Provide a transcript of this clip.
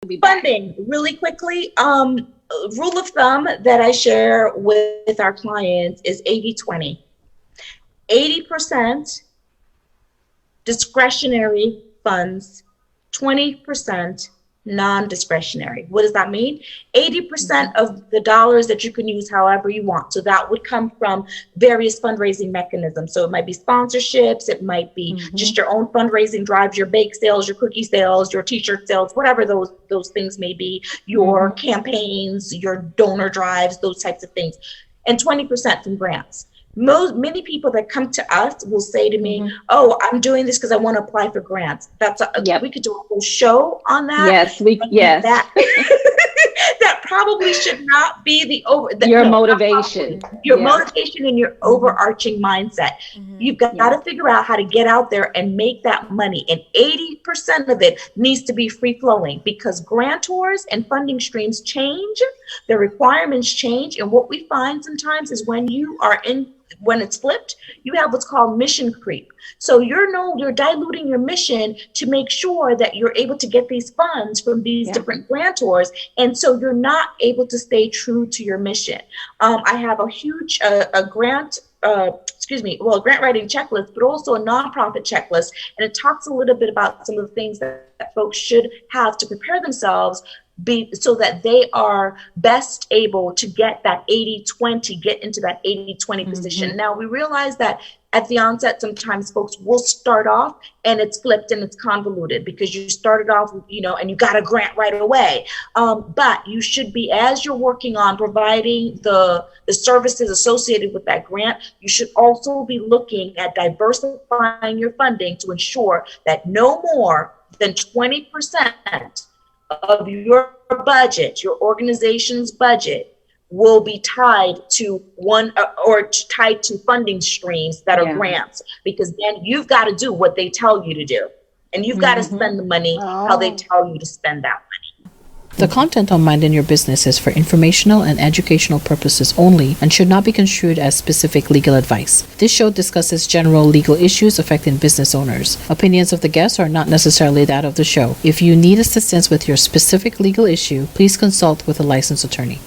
be back. Funding, really quickly. Rule of thumb that I share with our clients is 80-20. 80% discretionary funds, 20% non-discretionary. What does that mean? 80% of the dollars that you can use however you want. So that would come from various fundraising mechanisms. So it might be sponsorships, it might be just your own fundraising drives, your bake sales, your cookie sales, your t-shirt sales, whatever those things may be, your campaigns, your donor drives, those types of things. And 20% from grants. Many people that come to us will say to me, "Oh, I'm doing this because I want to apply for grants." We could do a whole show on that. Yes. That probably should not be your motivation. Your motivation and your overarching mindset. You've got to figure out how to get out there and make that money. And 80% of it needs to be free flowing, because grantors and funding streams change, the requirements change. And what we find sometimes is when it's flipped, you have what's called mission creep. So you're diluting your mission to make sure that you're able to get these funds from these different grantors. And so you're not able to stay true to your mission. I have a huge grant writing checklist, but also a nonprofit checklist. And it talks a little bit about some of the things that folks should have to prepare themselves so that they are best able to get that 80-20, get into that 80-20 position. Now, we realize that at the onset, sometimes folks will start off and it's flipped and it's convoluted because you started off, and you got a grant right away. But you should be, as you're working on providing the services associated with that grant, you should also be looking at diversifying your funding to ensure that no more than 20% of your budget, your organization's budget, will be tied to tied to funding streams that are grants, because then you've got to do what they tell you to do, and you've got to spend the money how they tell you to spend that money. The content on Mind in Your Business is for informational and educational purposes only and should not be construed as specific legal advice. This show discusses general legal issues affecting business owners. Opinions of the guests are not necessarily that of the show. If you need assistance with your specific legal issue, please consult with a licensed attorney.